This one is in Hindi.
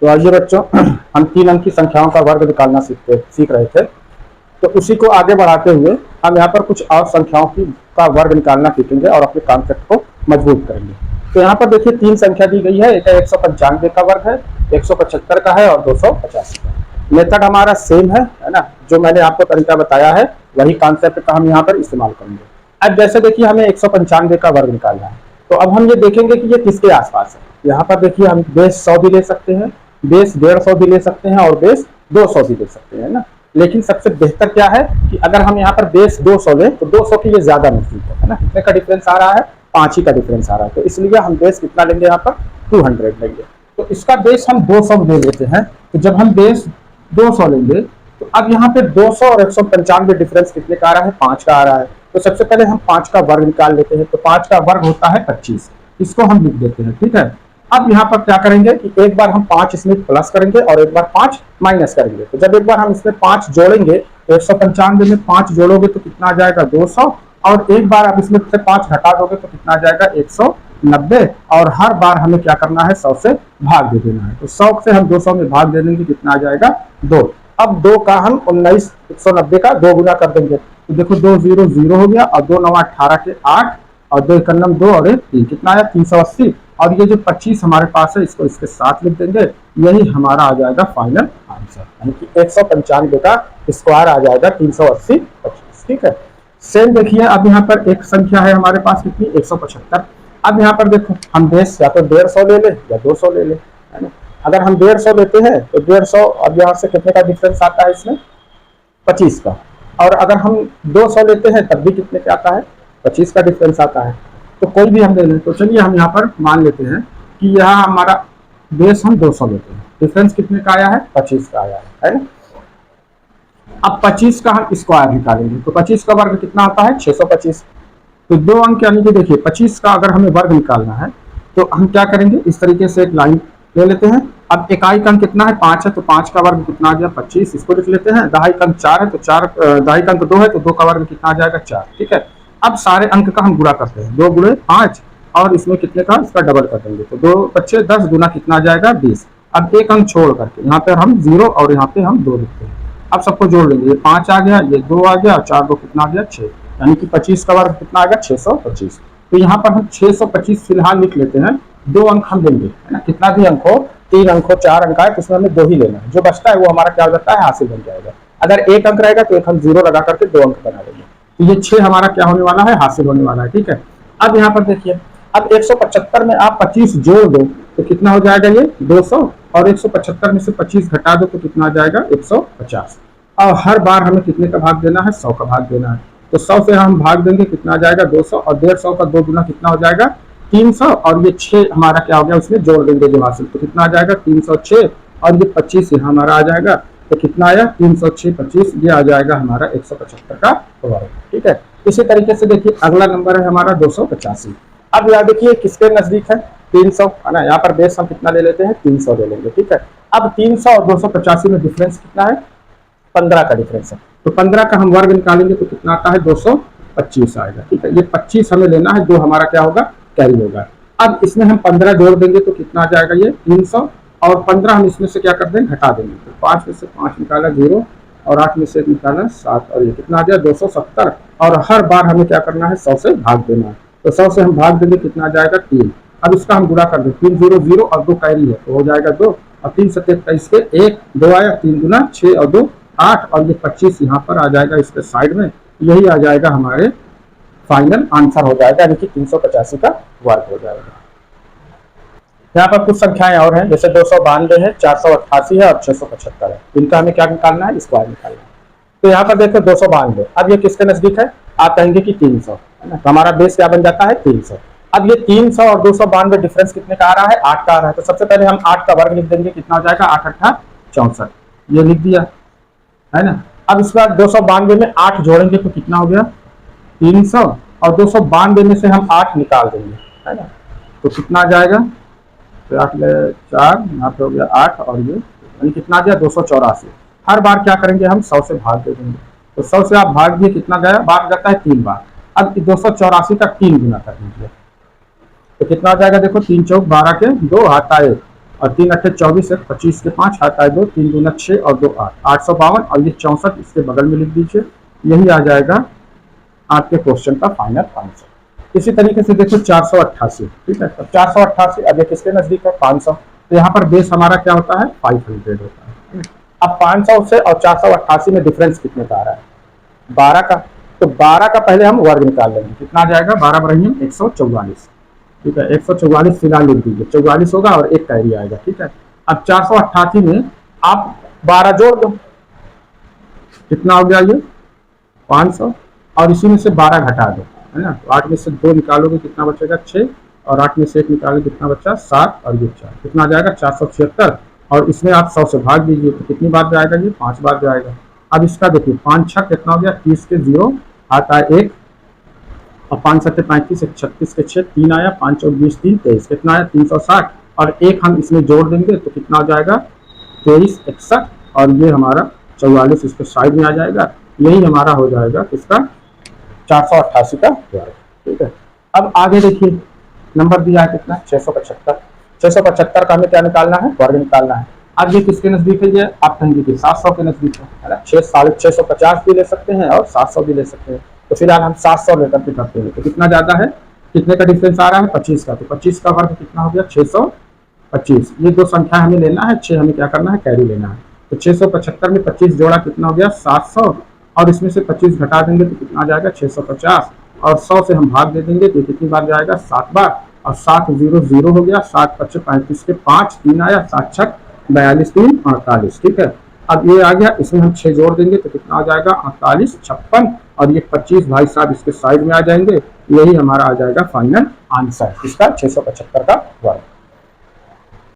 तो आइए बच्चों, हम 3 अंक की संख्याओं का वर्ग निकालना सीख रहे थे। तो उसी को आगे बढ़ाते हुए हम यहाँ पर कुछ और संख्याओं की का वर्ग निकालना सीखेंगे और अपने कॉन्सेप्ट को मजबूत करेंगे। तो यहाँ पर देखिए 3 संख्या दी गई है। एक 195 का वर्ग है, 175 का है और 285 का। मेथड हमारा सेम है ना, जो मैंने आपको तरीका बताया है वही कॉन्सेप्ट का हम यहाँ पर इस्तेमाल करेंगे। अब जैसे देखिए हमें 195 का वर्ग निकालना है, तो अब हम ये देखेंगे कि ये किसके आसपास है। यहाँ पर देखिए हम बेस 100 भी ले सकते हैं, बेस 150 भी ले सकते हैं और बेस 200 भी ले सकते हैं ना। लेकिन सबसे बेहतर क्या है कि अगर हम यहाँ पर बेस 200 लें तो 200 के लिए ज्यादा नजदीक है ना। कितने का डिफरेंस आ रहा है? 5 ही का डिफरेंस आ रहा है। तो इसलिए हम बेस कितना लेंगे यहाँ पर? 200 लेंगे। तो इसका बेस हम 200 ले लेते हैं। तो जब हम बेस 200 लेंगे तो अब यहाँ पे 200 और 195 डिफरेंस कितने का आ रहा है? 5 का आ रहा है। तो सबसे पहले हम 5 का वर्ग निकाल लेते हैं। तो 5 का वर्ग होता है 25। इसको हम लिख देते हैं, ठीक है। अब यहाँ पर क्या करेंगे कि एक बार हम 5 इसमें प्लस करेंगे और एक बार 5 माइनस करेंगे। तो जब एक बार हम इसमें 5 जोड़ेंगे तो 195 में 5 जोड़ोगे तो कितना आ जाएगा? 200। और एक बार आप इसमें से 5 घटा दोगे तो कितना आ जाएगा? 190। और हर बार हमें क्या करना है? 100 से भाग दे देना है। तो 100 से हम 200 में भाग दे देंगे, कितना आ जाएगा? 2। अब 2 का हम 190 का 2 गुना कर देंगे। तो देखो 2 0 0 हो गया और 2 9 18 के 8 और 2 1 2 और 1 3, कितना आया? 380। और ये जो 25 हमारे पास है इसको इसके साथ लिख देंगे। यही हमारा आ जाएगा फाइनल आंसर, यानी कि 195 का स्क्वायर आ जाएगा 380 25, ठीक है। सेम देखिए अब यहाँ पर एक संख्या है हमारे पास कितनी? 175। अब यहाँ पर देखो हम बेस या तो 150 ले ले या 200 ले ले, है ना। अगर हम 150 लेते हैं तो 150 अब यहाँ से कितने का डिफरेंस आता है? इसमें 25 का। और अगर हम 200 लेते हैं तब भी कितने का आता है? 25 का डिफरेंस आता है। तो कोई भी हम ले लें। तो चलिए हम यहाँ पर मान लेते हैं कि यहाँ हमारा बेस हम 200 लेते हैं, डिफरेंस कितने का आया है? 25 का आया है ना। अब 25 का हम स्क्वायर निकालेंगे तो 25 का वर्ग कितना आता है? 625। तो 2 अंक यानी कि देखिए 25 का अगर हमें वर्ग निकालना है तो हम क्या करेंगे? इस तरीके से एक लाइन ले लेते हैं। अब इकाई अंक कितना है? 5 है, तो 5 का वर्ग कितना आ गया? 25। इसको लिख लेते हैं। दहाई अंक 4 है तो 4, दहाई अंक 2 है तो 2 का वर्ग कितना आ जाएगा? 4, ठीक है। अब सारे अंक का हम गुणा करते हैं। 2 गुणे 5 और इसमें कितने का? इसका डबल कर देंगे। तो 2 बच्चे 10 गुना कितना आ जाएगा? 20। अब एक अंक छोड़ करके यहाँ पे हम 0 और यहाँ पे हम 2 लिखते हैं। अब सबको जोड़ लेंगे। ये 5 आ गया, ये 2 आ गया, 4 2 कितना आ गया? 6, यानी कि 25 का वर्ग कितना आ गया? 625। तो यहाँ पर हम 625 फिलहाल लिख लेते हैं। 2 अंक हम लेंगे, है ना। कितना भी अंक हो, 3 अंक हो, 4 अंक आए तो उसमें हमें 2 ही लेना है। जो बचता है वो हमारा क्या हो जाता है? हासिल बन जाएगा। अगर 1 अंक रहेगा तो एक हम 0 लगा करके 2 अंक बना लेंगे। तो ये 6 हमारा क्या होने वाला है? हासिल होने वाला है, ठीक है। अब यहाँ पर देखिए, अब 175 में आप 25 जोड़ दो तो कितना हो जाएगा? ये 200। और 175 में से 25 घटा दो तो कितना आ जाएगा? 150। और हर बार हमें कितने का भाग देना है? 100 का भाग देना है। तो 100 से हम भाग देंगे, कितना आ जाएगा? 200। और 150 का 2 गुना कितना हो जाएगा? 300। और ये 6 हमारा क्या हो गया? उसमें जोड़ देंगे जो हासिल, तो कितना आ जाएगा? 306। और ये 25 यहाँ हमारा आ जाएगा। तो कितना आया? 306 25, ये आ जाएगा हमारा 175 का वर्ग, ठीक है। इसी तरीके से देखिए अगला नंबर है हमारा 285। अब यहाँ देखिए किसके नजदीक है? 300, है ना। यहाँ पर बेस हम कितना ले लेते हैं? 300 ले लेंगे, ठीक है। अब 300 और 285 में डिफरेंस कितना है? 15 का डिफरेंस है। तो 15 का हम वर्ग निकालेंगे तो कितना आता है? 225 आएगा, ठीक है। ये 25 हमें लेना है, 2 हमारा क्या होगा? कैरी होगा। अब इसमें हम 15 जोड़ देंगे तो कितना आ जाएगा? ये 300। और 15 हम इसमें से क्या कर देंगे? घटा देंगे। तो 5 में से 5 निकाला 0 और 8 में से 1 निकाला 7 और ये कितना आ गया? 270। और हर बार हमें क्या करना है? 100 से भाग देना है। तो 100 से हम भाग देंगे, कितना आ जाएगा? 3। अब इसका हम गुणा कर दें। 3 0 0 और 2 कैरी है तो हो जाएगा 2 और 3 7 23 के 1 2 आया, 3 गुना 6 और 2 8 और ये 25 यहाँ पर आ जाएगा इसके साइड में। यही आ जाएगा हमारे फाइनल आंसर हो जाएगा, यानी कि 385 का वर्ग हो जाएगा। यहाँ पर कुछ संख्याएं और हैं, जैसे 292 है, 488 है और 675 है। इनका हमें क्या निकालना है? स्क्वायर निकालना है। तो यहाँ पर देखो 292, अब ये किसके नजदीक है? आप कहेंगे कि 300, है ना। तो हमारा बेस क्या बन जाता है? 300। अब ये 300 और 292 डिफरेंस कितने का आ रहा है? 8 का आ रहा है। तो सबसे पहले हम 8 का वर्ग लिख देंगे, कितना हो जाएगा? 8 8 64, ये लिख दिया, है ना। अब इसके बाद 292 में 8 जोड़ेंगे तो कितना हो गया? 300। और 292 में से हम 8 निकाल देंगे, है ना। तो कितना आ जाएगा? 8 4 यहाँ पे हो गया 8 और ये कितना गया? 284। हर बार क्या करेंगे? हम 100 से भाग दे देंगे। तो 100 से आप भाग दिए, कितना गया? भाग जाता है 3 बार। अब 284 का 3 गुना कर दीजिए तो कितना आ जाएगा? देखो 3 चौक 12 के 2 आता है और 3 अट्ठे 24 है, 25 के 5 हाथ आए 2, 3 दूना 6 और 2 8, 852 और ये 64 इसके बगल में लिख दीजिए। यही आ जाएगा आपके क्वेश्चन का फाइनल आंसर। इसी तरीके से देखो 488, ठीक है। तो 488 अब ये किसके नजदीक है, 500। तो यहाँ पर बेस हमारा क्या होता है, 500 होता है। अब 500 से और 488 में डिफरेंस कितने का आ रहा है, 12 का। तो 12 का पहले हम वर्ग निकाल लेंगे, कितना आ जाएगा, 12 बराबर 144, ठीक है। 144 फिलहाल लिख दीजिए, 44 होगा और एक कैरी आएगा, ठीक है। अब 488 में आप 12 जोड़ दो, कितना हो गया ये 500, और इसी में से 12 घटा दो, है ना। तो 8 में से 2 निकालोगे कितना बचेगा 6, और 8 में से 1 निकालोगे कितना बचा 7, और ये 4, कितना आ जाएगा 476। और इसमें आप 100 से भाग दीजिए तो कितनी बार जाएगा, ये 5 बार जाएगा। अब इसका देखिए 5 6 कितना हो गया, 30 के 0 आता है 1, और 5 7 35, 36 के 6 3 आया, 5 और 20 3 23, कितना आया 360, और एक हम इसमें जोड़ देंगे तो कितना हो जाएगा 23 61, और ये हमारा 44 इसके साइड में आ जाएगा। यही हमारा हो जाएगा इसका 488 का वर्ग, ठीक है। अब आगे देखिए नंबर दिया है कितना 675, 675 का हमें क्या निकालना है, वर्ग निकालना है। अब ये किसके नजदीक है, ये आप कहेंगे कि 700 के नजदीक है ना। 650 भी ले सकते हैं और 700 भी ले सकते हैं। तो फिलहाल हम 700 लेकर के करते हैं। तो कितना ज्यादा है, कितने का डिफरेंस आ रहा है, 25 का। तो 25 का वर्ग कितना हो गया 625। ये दो संख्या हमें लेना है, 6 हमें क्या करना है, कैरी लेना है। तो 675 में 25 जोड़ा कितना हो गया 700, और इसमें से 25 घटा देंगे तो कितना आ जाएगा 650, और 100 से हम भाग दे देंगे तो कितनी बार जाएगा 7 बार, और 7 0 0 हो गया, 7 5 35 के 5 3 आया, 7 6 42 3 48, ठीक है। अब ये आ गया, इसमें हम 6 जोड़ देंगे तो कितना आ जाएगा 48 56, और ये 25 भाई साहब इसके साइड में आ जाएंगे। यही हमारा आ जाएगा फाइनल आंसर इसका 675 का वर्ग।